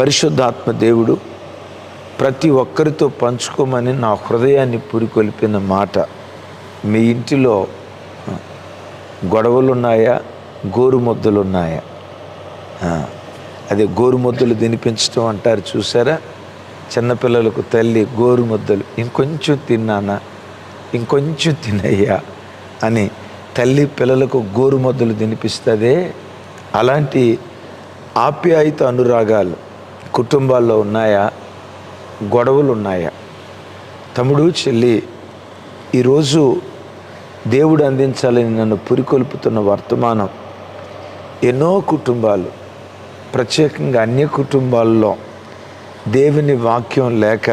పరిశుద్ధాత్మ దేవుడు ప్రతి ఒక్కరితో పంచుకోమని నా హృదయాన్ని పురికొల్పిన మాట. మీ ఇంటిలో గొడవలున్నాయా, గోరుముద్దలున్నాయా? అదే గోరుముద్దలు తినిపించడం అంటారు చూసారా? చిన్నపిల్లలకు తల్లి గోరుముద్దలు, ఇంకొంచెం తిన్నానా, ఇంకొంచెం తినయ్యా అని తల్లి పిల్లలకు గోరుముద్దలు తినిపిస్తుందే. అలాంటి ఆప్యాయత అనురాగాలు కుటుంబాల్లో ఉన్నాయా? గొడవలు ఉన్నాయా? తమ్ముడు, చెల్లి, ఈరోజు దేవుడు అందించాలని నన్ను పురికొల్పుతున్న వర్తమానం, ఎన్నో కుటుంబాలు, ప్రత్యేకంగా అన్య కుటుంబాల్లో దేవుని వాక్యం లేక,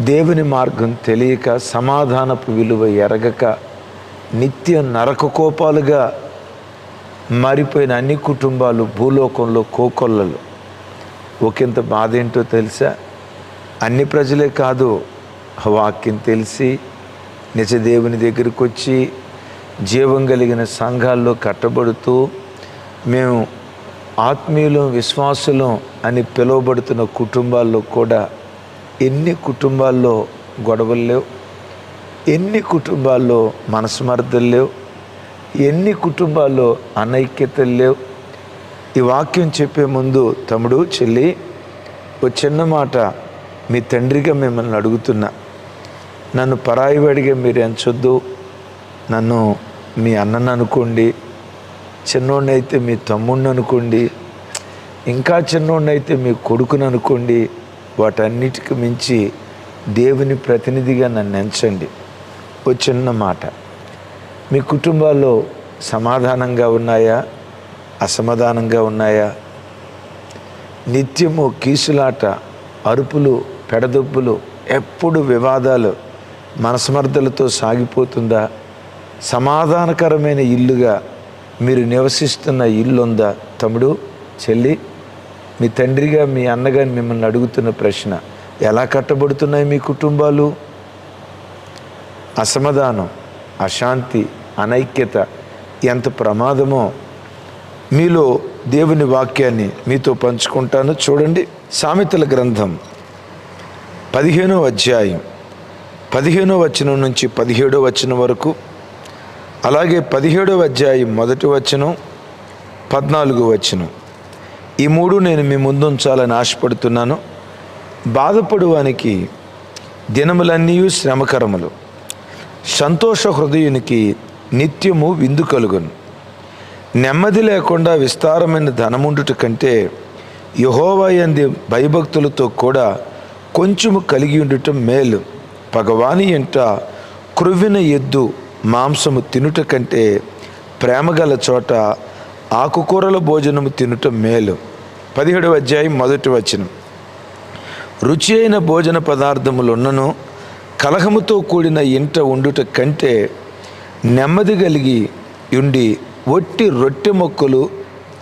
దేవుని మార్గం తెలియక, సమాధానపు విలువ ఎరగక నిత్య నరక కోపాలుగా మారిపోయిన అన్ని కుటుంబాలు భూలోకంలో కోకొల్లలు. ఒకంత బాధ ఏంటో తెలుసా? అన్ని ప్రజలే కాదు, వాక్యం తెలిసి నిజ దేవుని దగ్గరికి వచ్చి జీవం కలిగిన సంఘాల్లో కట్టబడుతూ మేము ఆత్మీయులం, విశ్వాసులం అని పిలువబడుతున్న కుటుంబాల్లో కూడా ఎన్ని కుటుంబాల్లో గొడవలు లేవు, ఎన్ని కుటుంబాల్లో మనస్మర్థలు లేవు, ఎన్ని కుటుంబాల్లో అనైక్యతలు లేవు. ఈ వాక్యం చెప్పే ముందు తమ్ముడు, చెల్లి, ఓ చిన్న మాట మీ తండ్రిగా మిమ్మల్ని అడుగుతున్నా. నన్ను పరాయివాడిగా మీరు ఎంచొద్దు. నన్ను మీ అన్నను అనుకోండి, చిన్నోడిని అయితే మీ తమ్ముడిని అనుకోండి, ఇంకా చిన్నోడిని అయితే మీ కొడుకుని అనుకోండి. వాటన్నిటికి మించి దేవుని ప్రతినిధిగా నన్ను ఎంచండి. ఓ చిన్న మాట, మీ కుటుంబాల్లో సమాధానంగా ఉన్నాయా, అసమాధానంగా ఉన్నాయా? నిత్యము కీసులాట, అరుపులు, పెడదొప్పులు, ఎప్పుడు వివాదాలు, మనస్మర్థలతో సాగిపోతుందా? సమాధానకరమైన ఇల్లుగా మీరు నివసిస్తున్న ఇల్లు ఉందా? తమ్ముడు, చెల్లి, మీ తండ్రిగా, మీ అన్నగా మిమ్మల్ని అడుగుతున్న ప్రశ్న, ఎలా కట్టబడుతున్నాయి మీ కుటుంబాలు? అసమాధానం, అశాంతి, అనైక్యత ఎంత ప్రమాదమో మీలో దేవుని వాక్యాన్ని మీతో పంచుకుంటాను. చూడండి, సామెతల గ్రంథం 15వ అధ్యాయం 15వ వచనం నుంచి 17వ వచనం వరకు, అలాగే 17వ అధ్యాయం 1వ వచనం, 14వ వచనం, ఈ మూడు నేను మీ ముందు ఉంచాలని ఆశపడుతున్నాను. బాధపడువానికి దినములన్నీ శ్రమకరములు, సంతోష హృదయునికి నిత్యము విందు కలుగును. నెమ్మది లేకుండా విస్తారమైన ధనముండుట కంటే యెహోవా యందు భయభక్తులతో కూడా కొంచెము కలిగి ఉండటం మేలు. పగవాని ఎంట క్రొవ్విన ఎద్దు మాంసము తినుట కంటే ప్రేమగల చోట ఆకుకూరల భోజనము తినుట మేలు. 17వ అధ్యాయం 1వ వచనం, రుచి అయిన భోజన పదార్థములున్నను కలహముతో కూడిన ఇంట ఉండుట కంటే నెమ్మది కలిగి ఉండి ఒట్టి రొట్టె మొక్కలు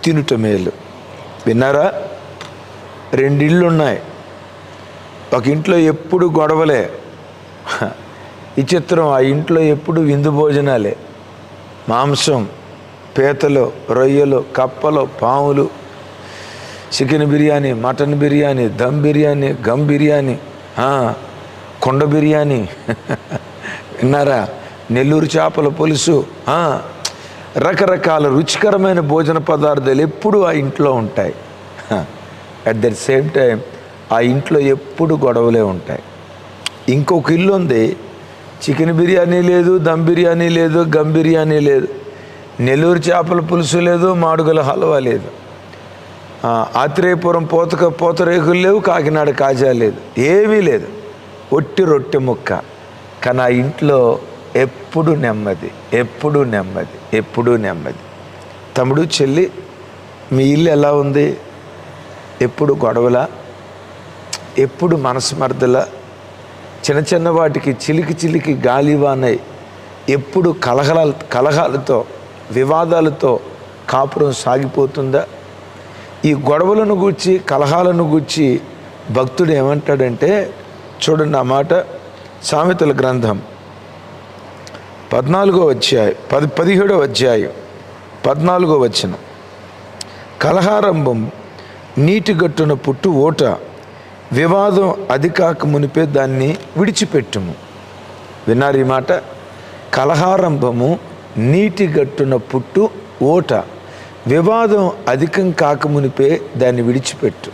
తినుట మేలు. విన్నారా? 2 ఇళ్ళు ఉన్నాయి. ఒక ఇంట్లో ఎప్పుడు గొడవలే, విచిత్రం. ఆ ఇంట్లో ఎప్పుడు విందు భోజనాలే, మాంసం, పీతలు, రొయ్యలు, కప్పలు, పాములు, chicken biryani, mutton biryani, dum biryani, gum biryani, కొండ బిర్యానీ, విన్నారా? నెల్లూరు చేపల పులుసు, రకరకాల రుచికరమైన భోజన పదార్థాలు ఎప్పుడు ఆ ఇంట్లో ఉంటాయి. అట్ ద సేమ్ టైం ఆ ఇంట్లో ఎప్పుడు గొడవలే ఉంటాయి. ఇంకొక ఇల్లు ఉంది, చికెన్ బిర్యానీ లేదు, దమ్ బిర్యానీ లేదు, గమ్ బిర్యానీ లేదు, నెల్లూరు చేపల పులుసు లేదు, మాడుగుల హల్వా లేదు, ఆత్రేయపురం పూతరేకులు లేవు, కాకినాడ కాజా లేదు, ఏమీ లేదు, ఒట్టి రొట్టె ముక్క. కానీ ఆ ఇంట్లో ఎప్పుడు నెమ్మది, ఎప్పుడు నెమ్మది, ఎప్పుడు నెమ్మది. తమ్ముడు, చెల్లి, మీ ఇల్లు ఎలా ఉంది? ఎప్పుడు గొడవలా? ఎప్పుడు మనస్మర్థలా? చిన్న చిన్న వాటికి చిలికి చిలికి గాలివానై ఎప్పుడు కలహాలతో, వివాదాలతో కాపురం సాగిపోతుందా? ఈ గొడవలను గూర్చి, కలహాలను గూర్చి భక్తుడు ఏమంటాడంటే, చూడండి ఆ మాట, సామెతల గ్రంథం 17వ అధ్యాయం 17వ అధ్యాయం 14వ వచనం, కలహారంభం నీటి గట్టున పుట్టు ఓట, వివాదం అది కాక మునిపే దాన్ని విడిచిపెట్టుము. విన్నారు ఈ మాట? కలహారంభము నీటి గట్టున పుట్టు ఓట, వివాదం అధికం కాక మునిపే దాన్ని విడిచిపెట్టు.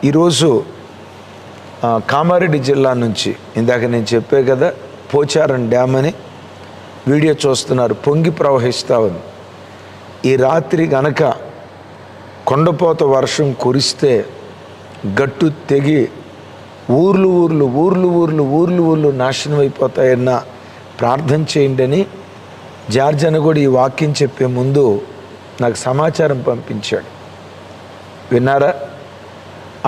ఈరోజు కామారెడ్డి జిల్లా నుంచి ఇందాక నేను చెప్పే కదా, పోచారం డ్యామ్ అని వీడియో చూస్తున్నారు, పొంగి ప్రవహిస్తూ ఉంది. ఈ రాత్రి గనక కొండపోత వర్షం కురిస్తే గట్టు తెగి ఊర్లు ఊర్లు ఊర్లు ఊర్లు ఊర్లు ఊర్లు నాశనం అయిపోతాయన్న ప్రార్థన చేయండి అని జార్జ్ అని కూడా ఈ వాక్యం చెప్పే ముందు నాకు సమాచారం పంపించాడు. విన్నారా?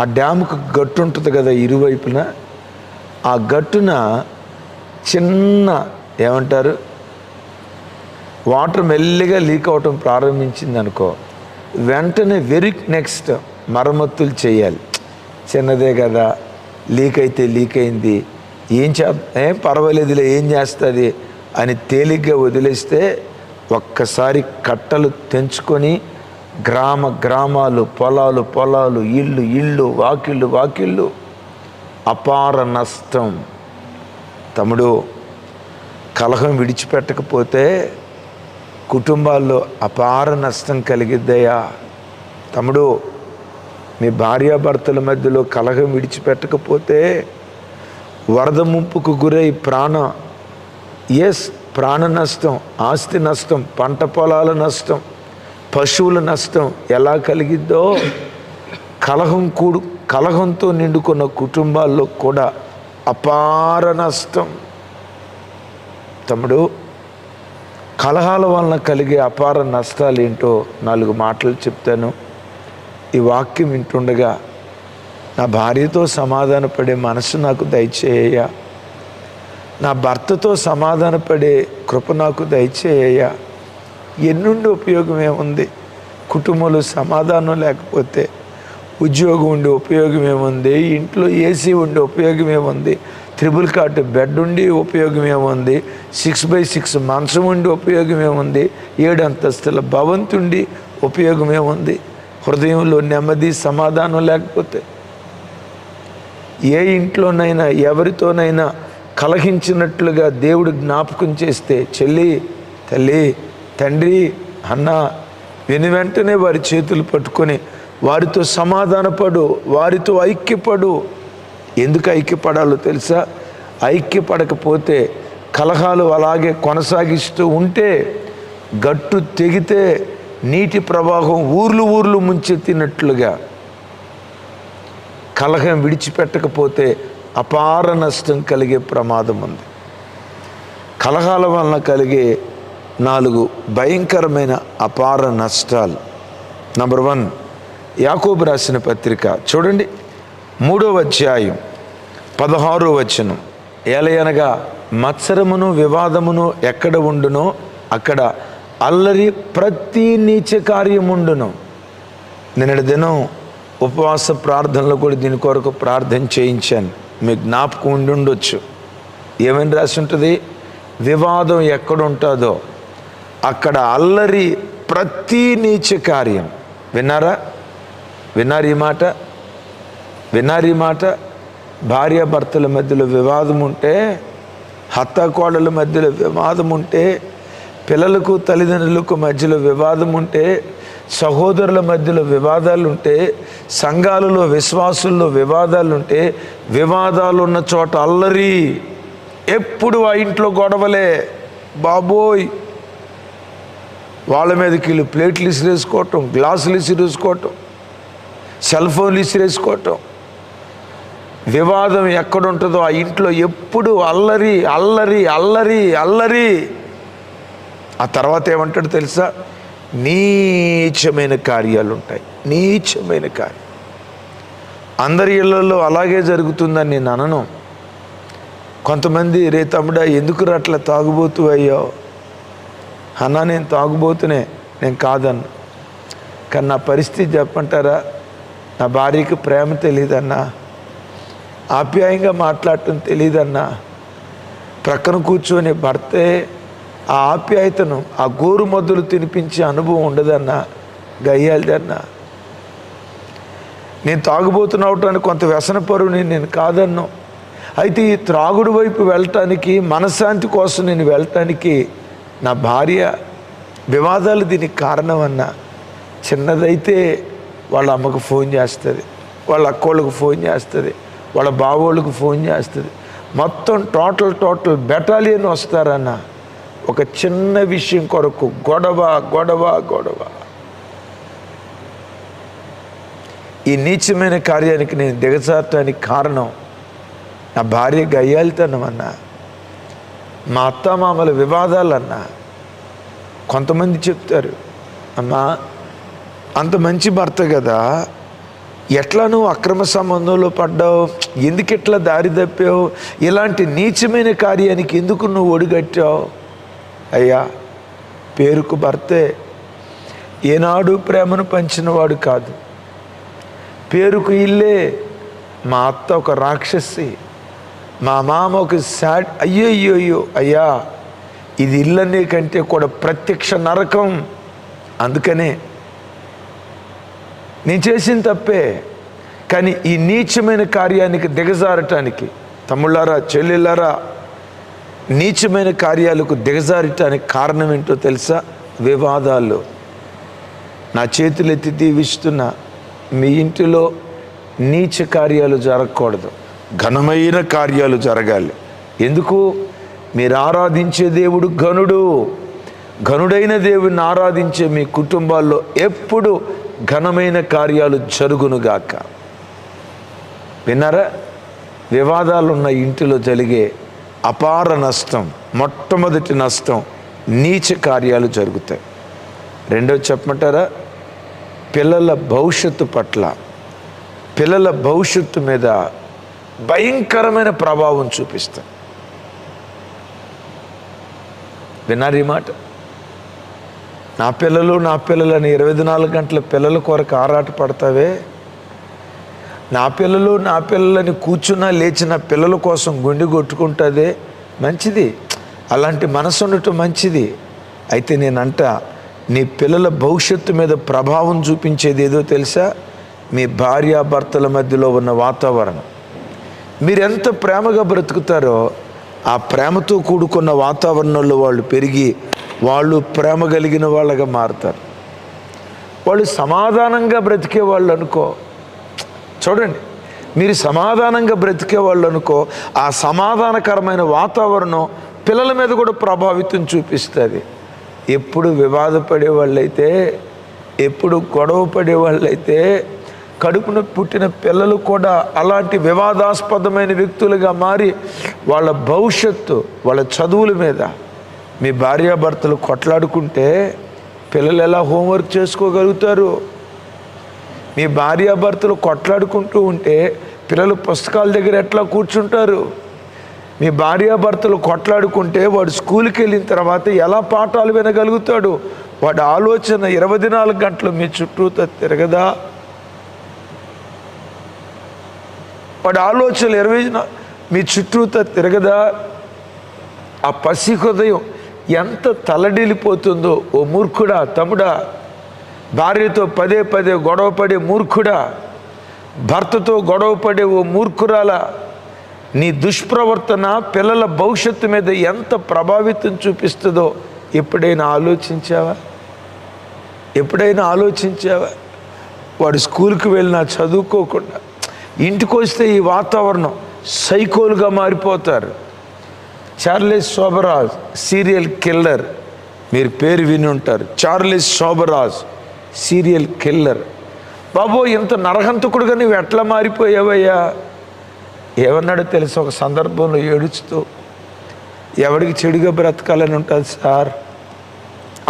ఆ డ్యాముకు గట్టు ఉంటుంది కదా ఇరువైపున, ఆ గట్టున చిన్న ఏమంటారు వాటర్ మెల్లిగా లీక్ అవటం ప్రారంభించింది అనుకో, వెంటనే వెరీ నెక్స్ట్ మరమ్మతులు చేయాలి. చిన్నదే కదా, లీక్ అయితే లీక్ అయింది, ఏం పర్వాలేదులే, ఏం చేస్తుంది అని తేలిగ్గా వదిలేస్తే ఒక్కసారి కట్టలు తెంచుకొని గ్రామాలు, పొలాలు, ఇళ్ళు, వాకిళ్ళు అపార నష్టం. తమ్ముడు, కలహం విడిచిపెట్టకపోతే కుటుంబాల్లో అపార నష్టం కలిగిద్దయ్యా. తమ్ముడు, మీ భార్యాభర్తల మధ్యలో కలహం విడిచిపెట్టకపోతే వరద ముంపుకు గురై ప్రాణ నష్టం, ఆస్తి నష్టం, పంట పొలాల నష్టం, పశువుల నష్టం ఎలా కలిగిద్దో కలహంతో నిండుకున్న కుటుంబాల్లో కూడా అపార నష్టం. తమ్ముడు, కలహాల వలన కలిగే అపార నష్టాలు ఏంటో 4 మాటలు చెప్తాను. ఈ వాక్యం వింటుండగా నా భార్యతో సమాధానపడే మనసు నాకు దయచేయ్యా, నా భర్తతో సమాధానపడే కృప నాకు దయచేయ్యా. ఎన్నుండి ఉపయోగం ఏముంది? కుటుంబంలో సమాధానం లేకపోతే ఉద్యోగం ఉండి ఉపయోగం ఏముంది? ఇంట్లో ఏసీ ఉండి ఉపయోగం ఏముంది? 3 కాట్ బెడ్ ఉండి ఉపయోగం ఏముంది? 6x6 మంచం ఉండి ఉపయోగం ఏముంది? 7 అంతస్తుల భవంతుండి ఉపయోగం ఏముంది? హృదయంలో నెమ్మది సమాధానం లేకపోతే, ఏ ఇంట్లోనైనా ఎవరితోనైనా కలహించినట్లుగా దేవుడు జ్ఞాపకం చేస్తే, చెల్లి, తల్లి, తండ్రి, అన్న విని వెంటనే వారి చేతులు పట్టుకొని వారితో సమాధానపడు, వారితో ఐక్యపడు. ఎందుకు ఐక్యపడాలో తెలుసా? ఐక్యపడకపోతే కలహాలు అలాగే కొనసాగిస్తూ ఉంటే గట్టు తెగితే నీటి ప్రవాహం ఊర్లు ముంచెత్తినట్లుగా, కలహం విడిచిపెట్టకపోతే అపార నష్టం కలిగే ప్రమాదం ఉంది. కలహాల వలన కలిగే 4 భయంకరమైన అపార నష్టాలు. నంబర్ 1, యాకోబు రాసిన పత్రిక చూడండి, 3వ అధ్యాయం 16వ వచనం. ఏలయనగా మత్సరమును వివాదమును ఎక్కడ ఉండునో అక్కడ అల్లరి ప్రతి నీచ కార్యముండును. నిన్నటి దినం ఉపవాస ప్రార్థనలో కూడా దీని కొరకు ప్రార్థన చేయించాను, మీకు జ్ఞాపకం ఉండొచ్చు. ఏమని రాసి ఉంటుంది? వివాదం ఎక్కడ ఉంటుందో అక్కడ అల్లరి ప్రతి నీచ కార్యం. విన్నారు ఈ మాట? భార్యాభర్తల మధ్యలో వివాదం ఉంటే, హత్తాకోడల మధ్యలో వివాదం ఉంటే, పిల్లలకు తల్లిదండ్రులకు మధ్యలో వివాదం ఉంటే, సహోదరుల మధ్యలో వివాదాలు ఉంటే, సంఘాలలో విశ్వాసుల్లో వివాదాలు ఉంటే, వివాదాలు ఉన్న చోట అల్లరి. ఎప్పుడు ఆ ఇంట్లో గొడవలే బాబోయ్. వాళ్ళ మీదకి వీళ్ళు ప్లేట్లు ఇసిరేసుకోవటం, గ్లాసులు ఇసిరేసుకోవటం, సెల్ ఫోన్లు ఇసిరేసుకోవటం. వివాదం ఎక్కడుంటుందో ఆ ఇంట్లో ఎప్పుడు అల్లరి. ఆ తర్వాత ఏమంటాడు తెలుసా? నీచమైన కార్యాలు ఉంటాయి. నీచమైన కార్యం. అందరి ఇళ్లలో అలాగే జరుగుతుందని నేను అనను. కొంతమంది, రే తమ్ముడా ఎందుకు అట్లా తాగుబోతు అయ్యో అన్నా, నేను తాగుబోతునే, నేను కాదన్నా. కానీ నా పరిస్థితి చెప్పంటారా? నా భార్యకి ప్రేమ తెలియదన్నా, ఆప్యాయంగా మాట్లాడటం తెలియదన్నా, ప్రక్కన కూర్చొని భర్తే ఆ ఆప్యాయతను, ఆ గోరు మొదలు తినిపించే అనుభవం ఉండదన్నా. గయ్యాలిదన్నా. నేను తాగుబోతున్నవటానికి కొంత వ్యసన పరువుని నేను కాదన్నా. అయితే ఈ త్రాగుడు వైపు వెళ్ళటానికి, మనశ్శాంతి కోసం నేను వెళ్ళటానికి నా భార్య వివాదాలు దీనికి కారణం అన్నా. చిన్నదైతే వాళ్ళ అమ్మకు ఫోన్ చేస్తుంది, వాళ్ళ అక్కోళ్ళకు ఫోన్ చేస్తుంది, వాళ్ళ బావోళ్ళకు ఫోన్ చేస్తుంది. మొత్తం టోటల్ బెటాలియన్ వస్తారన్న. ఒక చిన్న విషయం కొరకు గొడవ గొడవ గొడవ. ఈ నీచమైన కార్యానికి నేను దిగజారటానికి కారణం నా భార్య గయ్యాలితనం అన్నా, మా అత్తమామల వివాదాలన్నా. కొంతమంది చెప్తారు, అమ్మా అంత మంచి భర్త కదా, ఎట్లా నువ్వు అక్రమ సంబంధంలో పడ్డావు, ఎందుకు ఎట్లా దారి తప్పావు, ఇలాంటి నీచమైన కార్యానికి ఎందుకు నువ్వు ఒడిగట్టావు? అయ్యా, పేరుకు భర్తే, ఏనాడు ప్రేమను పంచినవాడు కాదు. పేరుకు ఇల్లే. మా అత్త ఒక రాక్షసి, మా మామ ఒక సాడ్. అయ్యో అయ్యా, ఇది ఇల్లనే కంటే కూడా ప్రత్యక్ష నరకం. అందుకనే నేను చేసిన తప్పే, కానీ ఈ నీచమైన కార్యానికి దిగజారటానికి, తమ్ముళ్ళారా చెల్లెళ్ళారా, నీచమైన కార్యాలకు దిగజారటానికి కారణం ఏంటో తెలుసా? వివాదాలు. నా చేతులెత్తి దీవిస్తున్నా, మీ ఇంటిలో నీచ కార్యాలు జరగకూడదు, ఘనమైన కార్యాలు జరగాలి. ఎందుకు? మీరు ఆరాధించే దేవుడు ఘనుడు. ఘనుడైన దేవుని ఆరాధించే మీ కుటుంబాల్లో ఎప్పుడు ఘనమైన కార్యాలు జరుగునుగాక. విన్నారా? వివాదాలున్న ఇంటిలో జరిగే అపార నష్టం, మొట్టమొదటి నష్టం నీచ కార్యాలు జరుగుతాయి. రెండోది చెప్పమంటారా? పిల్లల భవిష్యత్తు పట్ల, పిల్లల భవిష్యత్తు మీద భయంకరమైన ప్రభావం చూపిస్తాయి. విన్నారు ఈ మాట? నా పిల్లలని 24 గంటల పిల్లల కొరకు ఆరాట పడతావే, నా పిల్లలని కూర్చున్నా లేచిన పిల్లల కోసం గుండె కొట్టుకుంటుందే, మంచిది, అలాంటి మనసు ఉండటం మంచిది. అయితే నేనంట, నీ పిల్లల భవిష్యత్తు మీద ప్రభావం చూపించేది ఏదో తెలుసా? మీ భార్యాభర్తల మధ్యలో ఉన్న వాతావరణం. మీరెంత ప్రేమగా బ్రతుకుతారో ఆ ప్రేమతో కూడుకున్న వాతావరణంలో వాళ్ళు పెరిగి వాళ్ళు ప్రేమ కలిగిన వాళ్ళగా మారుతారు. వాళ్ళు సమాధానంగా బ్రతికే వాళ్ళు అనుకో, చూడండి, మీరు సమాధానంగా బ్రతికే వాళ్ళు అనుకో, ఆ సమాధానకరమైన వాతావరణం పిల్లల మీద కూడా ప్రభావితం చూపిస్తుంది. ఎప్పుడు వివాదపడే వాళ్ళైతే, ఎప్పుడు గొడవ పడే వాళ్ళైతే, కడుపున పుట్టిన పిల్లలు కూడా అలాంటి వివాదాస్పదమైన వ్యక్తులుగా మారి వాళ్ళ భవిష్యత్తు, వాళ్ళ చదువుల మీద, మీ భార్యాభర్తలు కొట్లాడుకుంటే పిల్లలు ఎలా హోంవర్క్ చేసుకోగలుగుతారు? మీ భార్యాభర్తలు కొట్లాడుకుంటూ ఉంటే పిల్లలు పుస్తకాల దగ్గర ఎట్లా కూర్చుంటారు? మీ భార్యాభర్తలు కొట్లాడుకుంటే వాడు స్కూల్కి వెళ్ళిన తర్వాత ఎలా పాఠాలు వినగలుగుతాడు? వాడి ఆలోచన 24 గంటలు మీ చుట్టూతో తిరగదా? వాడి ఆలోచనలు మీ చుట్టూతో తిరగదా? ఆ పసి హృదయం ఎంత తలడిల్లిపోతుందో. ఓ మూర్ఖుడా, తమ్ముడా, భార్యతో పదే గొడవ పడే మూర్ఖుడా, భర్తతో గొడవ పడే ఓ మూర్ఖురాలా, నీ దుష్ప్రవర్తన పిల్లల భవిష్యత్తు మీద ఎంత ప్రభావితం చూపిస్తుందో ఎప్పుడైనా ఆలోచించావా? వాడు స్కూల్కి వెళ్ళినా చదువుకోకుండా ఇంటికి వస్తే ఈ వాతావరణం సైకోలుగా మారిపోతారు. చార్లెస్ శోభరాజ్ సీరియల్ కిల్లర్, మీరు పేరు విని ఉంటారు. Charles Shobharaj serial killer. బాబో, ఇంత నరహంతకుడుగా నువ్వు ఎట్లా మారిపోయావయ్యా? ఏమన్నాడో తెలుసు? ఒక సందర్భంలో ఏడుస్తూ, ఎవడికి చెడుగా బ్రతకాలని ఉంటుంది సార్,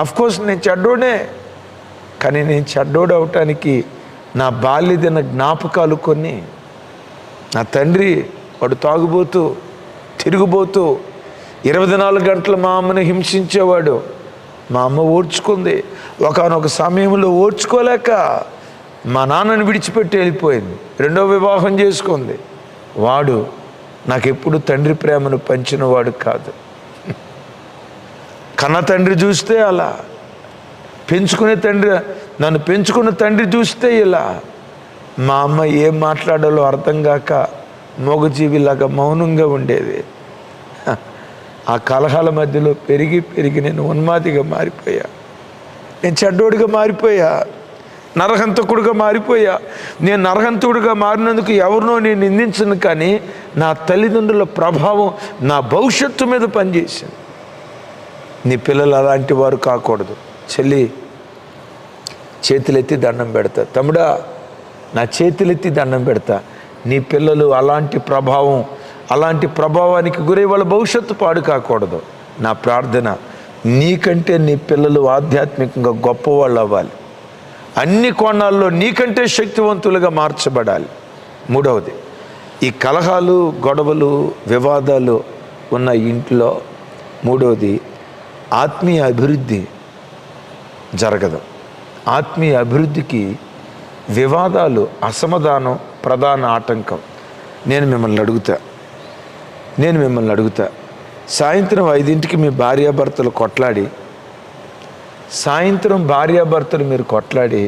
అఫ్కోర్స్ నేను చెడ్డోడే, కానీ నేను చెడ్డోడు అవటానికి నా బాల్యదిన జ్ఞాపకాలు కొన్ని. నా తండ్రి వాడు తాగుబోతూ, తిరుగుబోతూ 24 గంటలు మా అమ్మని హింసించేవాడు. మా అమ్మ ఓర్చుకుంది. ఒకానొక సమయంలో ఓర్చుకోలేక మా నాన్నని విడిచిపెట్టి వెళ్ళిపోయింది, రెండో వివాహం చేసుకుంది. వాడు నాకెప్పుడు తండ్రి ప్రేమను పంచినవాడు కాదు. కన్న తండ్రి చూస్తే అలా, పెంచుకునే నన్ను పెంచుకున్న తండ్రి చూస్తే ఇలా. మా అమ్మ ఏం మాట్లాడాలో అర్థం కాక మూగజీవిలాగా మౌనంగా ఉండేది. ఆ కలహాల మధ్యలో పెరిగి పెరిగి నేను ఉన్మాదిగా మారిపోయా, నేను చెడ్డోడిగా మారిపోయా, నరహంతకుడుగా మారిపోయా. నేను నరహంతకుడుగా మారినందుకు ఎవరినో నేను నిందించను, కానీ నా తల్లిదండ్రుల ప్రభావం నా భవిష్యత్తు మీద పనిచేసింది. నీ పిల్లలు అలాంటి వారు కాకూడదు. చెల్లి, చేతులెత్తి దండం పెడతా. తమ్ముడా, నా చేతులెత్తి దండం పెడతా. నీ పిల్లలు అలాంటి ప్రభావానికి గురై వాళ్ళ భవిష్యత్తు పాడు కాకూడదు. నా ప్రార్థన, నీకంటే నీ పిల్లలు ఆధ్యాత్మికంగా గొప్పవాళ్ళు అవ్వాలి. అన్ని కోణాల్లో నీకంటే శక్తివంతులుగా మార్చబడాలి. మూడవది, ఈ కలహాలు, గొడవలు, వివాదాలు ఉన్న ఇంట్లో మూడవది, ఆత్మీయ అభివృద్ధి జరగదు. ఆత్మీయ అభివృద్ధికి వివాదాలు, అసమాధానం ప్రధాన ఆటంకం. నేను మిమ్మల్ని అడుగుతా, సాయంత్రం 5ంటికి మీ భార్యాభర్తలు కొట్లాడి, సాయంత్రం భార్యాభర్తలు మీరు కొట్లాడి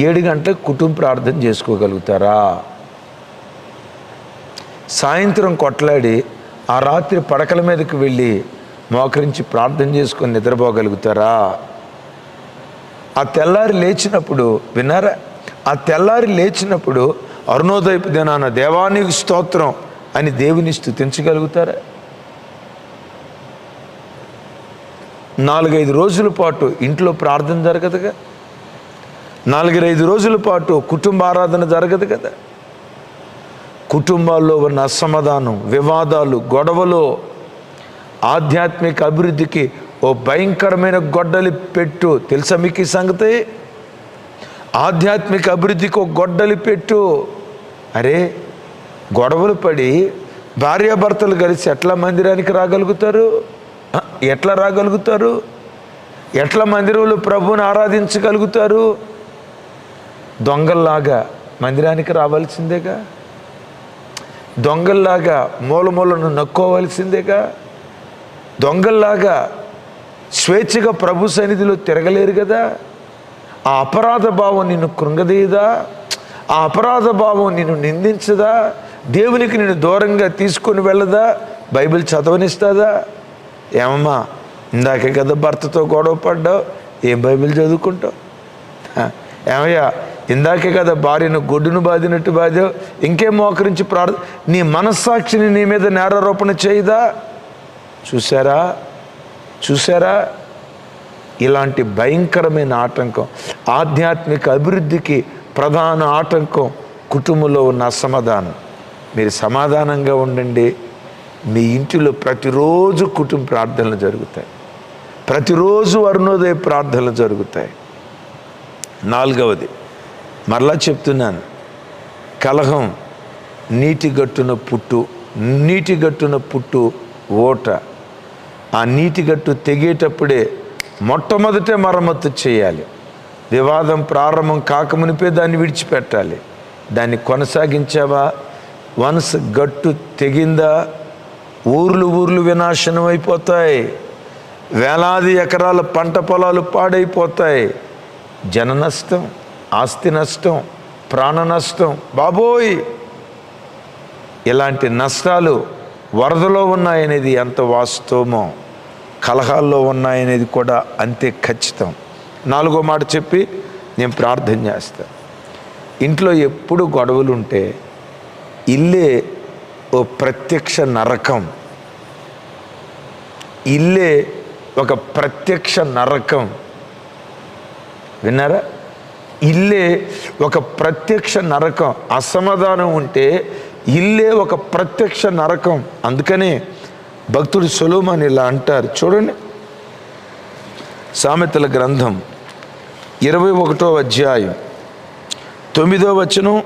7 గంటలకు కుటుంబ ప్రార్థన చేసుకోగలుగుతారా? సాయంత్రం కొట్లాడి ఆ రాత్రి పడకల మీదకి వెళ్ళి మోకరించి ప్రార్థన చేసుకొని నిద్రపోగలుగుతారా? ఆ తెల్లారి లేచినప్పుడు, విన్నారా, ఆ తెల్లారి లేచినప్పుడు అరుణోదయపు దినాన దేవానికి స్తోత్రం అని దేవుని స్తుతించగలుగుతారా? 4-5 రోజుల పాటు ఇంట్లో ప్రార్థన జరగదుగా, 4-5 రోజుల పాటు కుటుంబ ఆరాధన జరగదు కదా. కుటుంబాల్లో ఉన్న అసమాధానం, వివాదాలు, గొడవలు ఆధ్యాత్మిక అభివృద్ధికి ఓ భయంకరమైన గొడ్డలి పెట్టు. తెలుసా మీకు ఈ సంగతి? ఆధ్యాత్మిక అభివృద్ధికి ఒక గొడ్డలి పెట్టు. అరే, గొడవలు పడి భార్యాభర్తలు కలిసి ఎట్లా మందిరానికి రాగలుగుతారు? ఎట్లా మందిరంలో ప్రభువుని ఆరాధించగలుగుతారు? దొంగల్లాగా మందిరానికి రావాల్సిందేగా, దొంగల్లాగా మూలమూలను నక్కోవాల్సిందేగా, దొంగల్లాగా స్వేచ్ఛగా ప్రభు సన్నిధిలో తిరగలేరు కదా. ఆ అపరాధ భావం నిన్ను కృంగదీయదా? ఆ అపరాధ భావం నిన్ను నిందించదా? దేవునికి నిన్ను దూరంగా తీసుకొని వెళ్ళదా? బైబిల్ చదవనిస్తుందా? ఏమమ్మా, ఇందాకే కదా భర్తతో గొడవ పడ్డావు, ఏం బైబిల్ చదువుకుంటావు? ఏమయ్యా, ఇందాకే కదా భార్యను గొడ్డును బాదినట్టు బాదావు, ఇంకేం మోకరించి నీ మనస్సాక్షిని నీ మీద నేరారోపణ చేయదా? చూసారా ఇలాంటి భయంకరమైన ఆటంకం, ఆధ్యాత్మిక అభివృద్ధికి ప్రధాన ఆటంకం కుటుంబంలో ఉన్న అసమాధానం. మీరు సమాధానంగా ఉండండి. మీ ఇంటిలో ప్రతిరోజు కుటుంబ ప్రార్థనలు జరుగుతాయి, ప్రతిరోజు అరుణోదయ ప్రార్థనలు జరుగుతాయి. 4వది, మరలా చెప్తున్నాను, కలహం నీటిగట్టున పుట్టు ఓట. ఆ నీటిగట్టు తెగేటప్పుడే మొట్టమొదట మరమ్మతు చేయాలి. వివాదం ప్రారంభం కాకమునిపే దాన్ని విడిచిపెట్టాలి. దాన్ని కొనసాగించావా, వన్స్ గట్టు తెగిందా, ఊర్లు వినాశనం అయిపోతాయి, వేలాది ఎకరాల పంట పొలాలు పాడైపోతాయి, జన నష్టం, ఆస్తి నష్టం, ప్రాణ నష్టం. బాబోయ్, ఇలాంటి నష్టాలు వరదలో ఉన్నాయనేది ఎంత వాస్తవమో కలహాల్లో ఉన్నాయనేది కూడా అంతే ఖచ్చితం. 4వ మాట చెప్పి నేను ప్రార్థన చేస్తాను. ఇంట్లో ఎప్పుడు గొడవలు ఉంటే ఇల్లే ఓ ప్రత్యక్ష నరకం. ఇల్లే ఒక ప్రత్యక్ష నరకం. విన్నారా? ఇల్లే ఒక ప్రత్యక్ష నరకం. అసమాధానం ఉంటే ఇల్లే ఒక ప్రత్యక్ష నరకం. అందుకనే భక్తుడు సొలొమోను ఇలా అంటారు, చూడండి, సామెతల గ్రంథం 21వ అధ్యాయం 9వ వచనం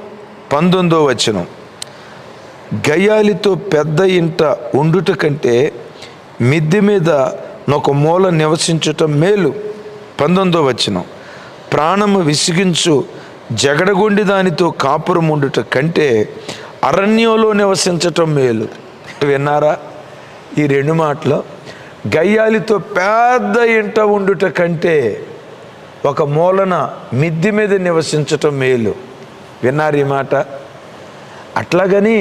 19వ వచనం. గయ్యాలితో పెద్ద ఇంట ఉండుట కంటే మిద్దె మీద ఒక మూల నివసించటం మేలు. 19వ వచనం. ప్రాణము విసిగించు జగడగొండి దానితో కాపురం ఉండుట కంటే అరణ్యంలో నివసించటం మేలు. విన్నారా ఈ 2 మాటలు? గయ్యాలితో పెద్ద ఇంట ఉండుట కంటే ఒక మూలన మిద్దె మీద నివసించటం మేలు. విన్నారు ఈ మాట? అట్లాగని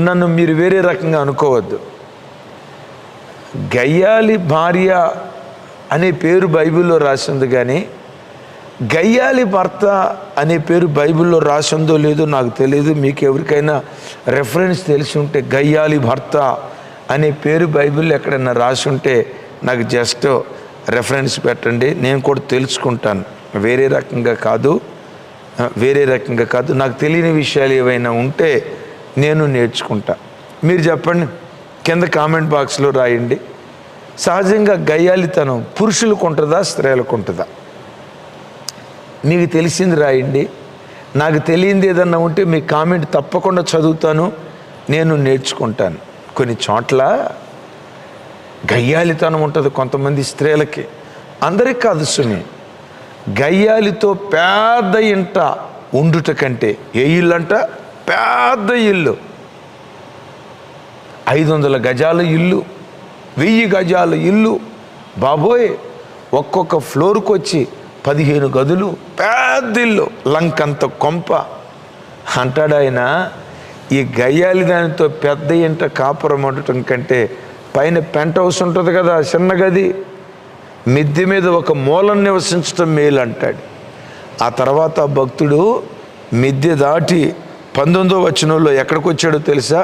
నన్ను మీరు వేరే రకంగా అనుకోవద్దు. గయ్యాలి భార్య అనే పేరు బైబిల్లో రాసింది, కానీ గయ్యాలి భర్త అనే పేరు బైబిల్లో రాసిందో లేదో నాకు తెలియదు. మీకు ఎవరికైనా రెఫరెన్స్ తెలిసి ఉంటే గయ్యాలి భర్త అనే పేరు బైబిల్లో ఎక్కడైనా రాసి ఉంటే నాకు జస్ట్ రెఫరెన్స్ పెట్టండి, నేను కూడా తెలుసుకుంటాను. వేరే రకంగా కాదు. నాకు తెలియని విషయాలు ఏవైనా ఉంటే నేను నేర్చుకుంటా. మీరు చెప్పండి, కింద కామెంట్ బాక్స్లో రాయండి. సహజంగా గయ్యాలితనం పురుషులకు ఉంటుందా, స్త్రీలకు ఉంటుందా? మీకు తెలిసింది రాయండి. నాకు తెలియంది ఏదన్నా ఉంటే మీ కామెంట్ తప్పకుండా చదువుతాను, నేను నేర్చుకుంటాను. కొన్ని చోట్ల గయ్యాలితనం ఉంటుంది కొంతమంది స్త్రీలకి, అందరికీ కాదు సుమి. గయ్యాలితో పెద్ద ఇంట ఉండుట కంటే, ఏ ఇల్లు అంట? పెద్ద ఇల్లు, 500 గజాల ఇల్లు, 1000 గజాల ఇల్లు, బాబోయ్ ఒక్కొక్క ఫ్లోర్కి వచ్చి 15 గదులు, పెద్ద ఇల్లు, లంకంత కొంప అంటాడు ఆయన. ఈ గయ్యాలి దానితో పెద్ద ఇంట కాపురం ఉండటం కంటే పైన పెంట్ హౌస్ ఉంటుంది కదా, చిన్న గది, మిద్దె మీద ఒక మూలం నివసించడం మేలు అంటాడు. ఆ తర్వాత భక్తుడు మిద్దె దాటి 19వ వచనంలో ఎక్కడికి వచ్చాడో తెలుసా?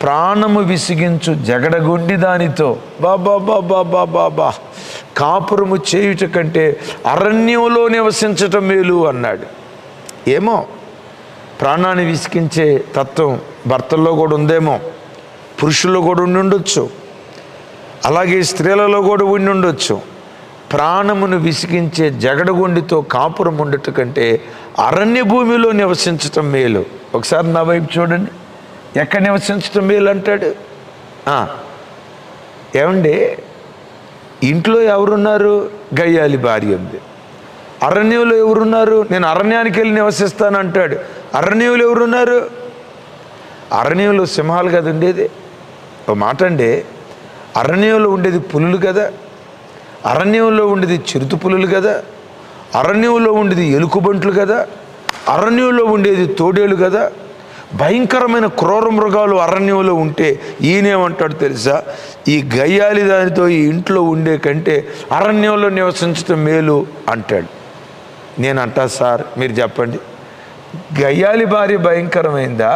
ప్రాణము విసిగించు జగడగొండి దానితో బాబా కాపురము చేయుట కంటే అరణ్యంలో నివసించటం మేలు అన్నాడు. ఏమో ప్రాణాన్ని విసిగించే తత్వం భర్తల్లో కూడా ఉందేమో, పురుషుల్లో కూడా ఉండి ఉండొచ్చు, అలాగే స్త్రీలలో కూడా ఉండి ఉండొచ్చు. ప్రాణమును విసిగించే జగడగొండితో కాపురం ఉండట కంటే అరణ్య భూమిలో నివసించటం మేలు. ఒకసారి నా వైపు చూడండి, ఎక్కడ నివసించటం మేలు అంటాడు? ఏమండి, ఇంట్లో ఎవరున్నారు? గయ్యాలి భార్య ఉంది. అరణ్యంలో ఎవరున్నారు? నేను అరణ్యానికి వెళ్ళి నివసిస్తాను అంటాడు. అరణ్యంలో ఎవరున్నారు? అరణ్యంలో సింహాలు కదా ఉండేది. ఒక మాట అండి, అరణ్యంలో ఉండేది పులులు కదా, అరణ్యంలో ఉండేది చిరుత పులులు కదా, అరణ్యంలో ఉండేది ఎలుకబంట్లు కదా, అరణ్యంలో ఉండేది తోడేలు కదా. భయంకరమైన క్రూర మృగాలు అరణ్యంలో ఉంటే ఈయనేమంటాడు తెలుసా? ఈ గయ్యాలి దానితో ఈ ఇంట్లో ఉండే కంటే అరణ్యంలో నివసించడం మేలు అంటాడు. నేను అంటా సార్, మీరు చెప్పండి, గయ్యాలి భార్య భయంకరమైందా,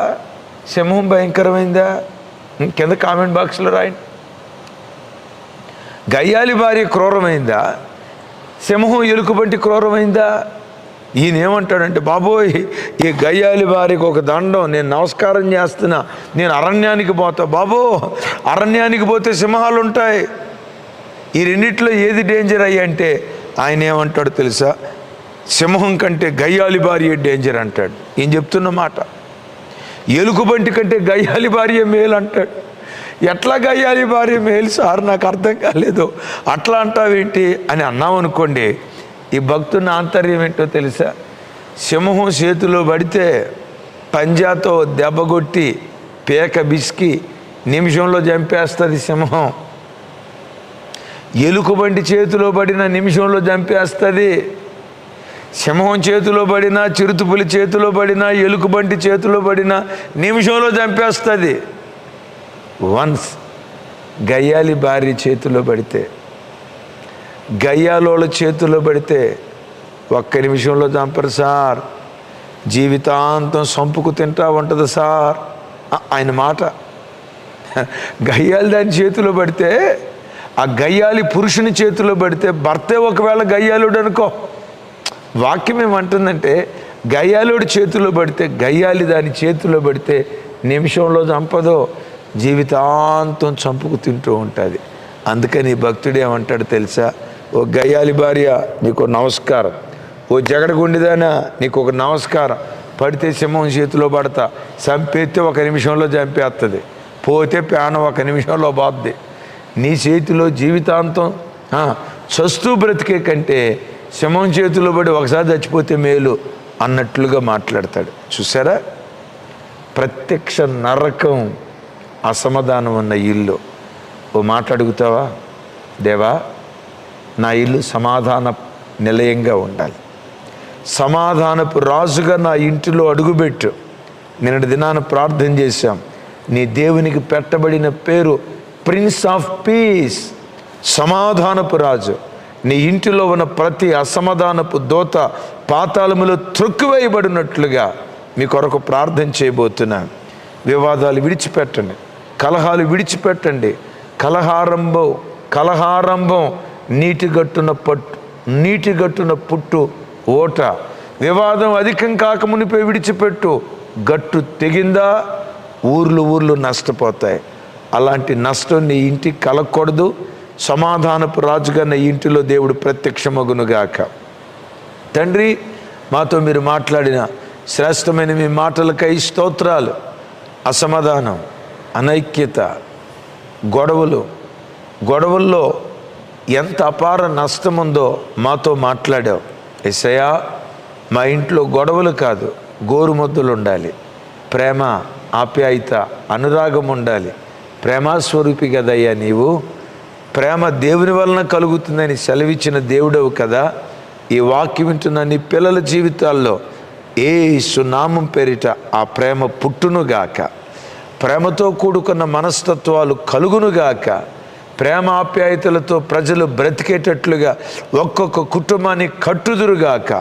సింహం భయంకరమైందా? కింద కామెంట్ బాక్స్లో రాయండి. గయ్యాలి భార్య క్రూరమైందా, సింహం ఎలుకబంటి క్రూరమైందా? ఈయన ఏమంటాడంటే, బాబోయ్ ఈ గయ్యాలి భార్యకు ఒక దండం, నేను నమస్కారం చేస్తున్నా, నేను అరణ్యానికి పోతా. బాబో, అరణ్యానికి పోతే సింహాలు ఉంటాయి, ఈ రెండిట్లో ఏది డేంజర్ అయ్యి అంటే ఆయన ఏమంటాడు తెలుసా? సింహం కంటే గయ్యాలి భార్య డేంజర్ అంటాడు. ఈయన చెప్తున్న మాట. ఎలుకబంటి కంటే గయ్యాలి భార్య మేలు అంటాడు. ఎట్లా గయ్యాలి భార్య మేలు సార్, నాకు అర్థం కాలేదు, అట్లా అంటావేంటి అని అన్నామనుకోండి, ఈ భక్తుని ఆంతర్యం ఏంటో తెలుసా? సింహం చేతిలో పడితే పంజాతో దెబ్బగొట్టి పేక బిసికి నిమిషంలో చంపేస్తుంది సింహం. ఎలుకబంటి చేతిలో పడిన నిమిషంలో చంపేస్తుంది. సింహం చేతిలో పడినా, చిరుతపులి చేతిలో పడినా, ఎలుకబంటి చేతిలో పడినా నిమిషంలో చంపేస్తుంది. వన్స్ గయ్యాలి భార్య చేతిలో పడితే, గయ్యాలోళ్ళ చేతిలో పడితే 1 నిమిషంలో చంపరు సార్, జీవితాంతం సంపుకు తింటా ఉంటుంది సార్. ఆయన మాట. గయ్యాలి దాని చేతిలో పడితే, ఆ గయ్యాలి పురుషుని చేతిలో పడితే, భర్తే ఒకవేళ గయ్యాలుడు అనుకో, వాక్యం ఏమంటుందంటే గయ్యాలుడి చేతిలో పడితే, గయ్యాలి దాని చేతిలో పడితే నిమిషంలో చంపదో, జీవితాంతం చంపుకు తింటూ ఉంటుంది. అందుకని భక్తుడు ఏమంటాడు తెలుసా? ఓ గయ్యాలి భార్య నీకు నమస్కారం, ఓ జగడగుండిదానా నీకు ఒక నమస్కారం. పడితే సింహం చేతిలో పడతా, చంపేస్తే 1 నిమిషంలో చంపేస్తుంది, పోతే ప్రాణం 1 నిమిషంలో బాద్ది. నీ చేతిలో జీవితాంతం చస్తూ బ్రతికే కంటే సింహం చేతిలో పడి ఒకసారి చచ్చిపోతే మేలు అన్నట్లుగా మాట్లాడతాడు. చూసారా? ప్రత్యక్ష నరకం, అసమాధానం ఉన్న ఇల్లు. ఓ మాట అడుగుతావా? దేవా, నా ఇల్లు సమాధాన నిలయంగా ఉండాలి, సమాధానపు రాజుగా నా ఇంటిలో అడుగుపెట్టు. నిన్నటి దినాన ప్రార్థన చేశాం, నీ దేవునికి పెట్టబడిన పేరు ప్రిన్స్ ఆఫ్ పీస్, సమాధానపు రాజు. నీ ఇంటిలో ఉన్న ప్రతి అసమాధానపు దోత పాతాళములో త్రొక్కివేయబడినట్లుగా మీ కొరకు ప్రార్థన చేయబోతున్నాను. వివాదాలు విడిచిపెట్టండి, కలహాలు విడిచిపెట్టండి. కలహారంభం నీటిగట్టున పుట్టు ఓట. వివాదం అధికం కాకమునిపై విడిచిపెట్టు. గట్టు తెగిందా ఊర్లు నష్టపోతాయి. అలాంటి నష్టం నీ ఇంటికి కలగకూడదు. సమాధానపు రాజుగా నా ఇంటిలో దేవుడు ప్రత్యక్షమగునుగాక. తండ్రి, మాతో మీరు మాట్లాడిన శ్రేష్టమైన మీ మాటలకై స్తోత్రాలు. అసమాధానం, అనైక్యత, గొడవల్లో ఎంత అపార నష్టం ఉందో మాతో మాట్లాడావు. యేసయ్యా, మా ఇంట్లో గొడవలు కాదు, గోరుముద్దలు ఉండాలి. ప్రేమ, ఆప్యాయత, అనురాగం ఉండాలి. ప్రేమాస్వరూపి కదయ్యా నీవు. ప్రేమ దేవుని వలన కలుగుతుందని సెలవిచ్చిన దేవుడవు కదా. ఈ వాక్యం వింటున్న నీ పిల్లల జీవితాల్లో యేసు నామం పేరిట ఆ ప్రేమ పుట్టునుగాక. ప్రేమతో కూడుకున్న మనస్తత్వాలు కలుగునుగాక. ప్రేమ ఆప్యాయతలతో ప్రజలు బ్రతికేటట్లుగా ఒక్కొక్క కుటుంబాన్ని కట్టుదురుగాక.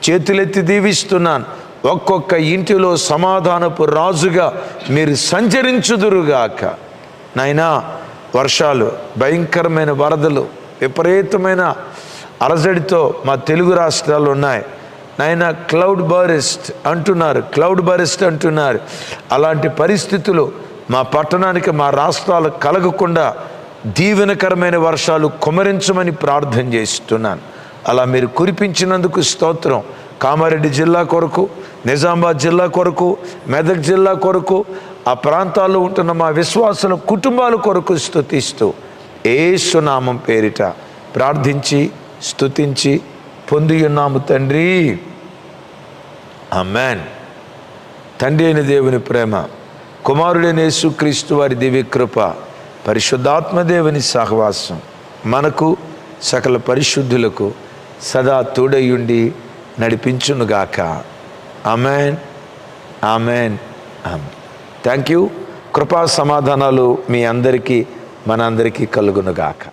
చేతులెత్తి దీవిస్తున్నాను. ఒక్కొక్క ఇంటిలో సమాధానపు రాజుగా మీరు సంచరించుదురుగాక. నాయనా, వర్షాలు, భయంకరమైన వరదలు, విపరీతమైన అలజడితో మా తెలుగు రాష్ట్రాలు ఉన్నాయి. నాయనా, క్లౌడ్ బరెస్ట్ అంటున్నారు. అలాంటి పరిస్థితులు మా పట్టణానికి, మా రాష్ట్రాలకు కలగకుండా దీవెనకరమైన వర్షాలు కుమ్మరించమని ప్రార్థన చేస్తున్నాను. అలా మీరు కురిపించినందుకు స్తోత్రం. కామారెడ్డి జిల్లా కొరకు, నిజామాబాద్ జిల్లా కొరకు, మెదక్ జిల్లా కొరకు, ఆ ప్రాంతాల్లో ఉంటున్న మా విశ్వాసుల కుటుంబాల కొరకు స్తుతిస్తూ యేసు నామం పేరిట ప్రార్థించి స్తుతించి పొందియున్నాము తండ్రి. ఆమేన్. తండ్రి అయిన దేవుని ప్రేమ, కుమారుడైన యేసుక్రీస్తు వారి దివ్యకృప, పరిశుద్ధాత్మదేవుని సహవాసం మనకు సకల పరిశుద్ధులకు సదా తోడయుండి నడిపించునుగాక. Amen, amen, amen. Thank you. కృపా సమాధానాలు మీ అందరికీ, మనందరికీ కలుగునుగాక.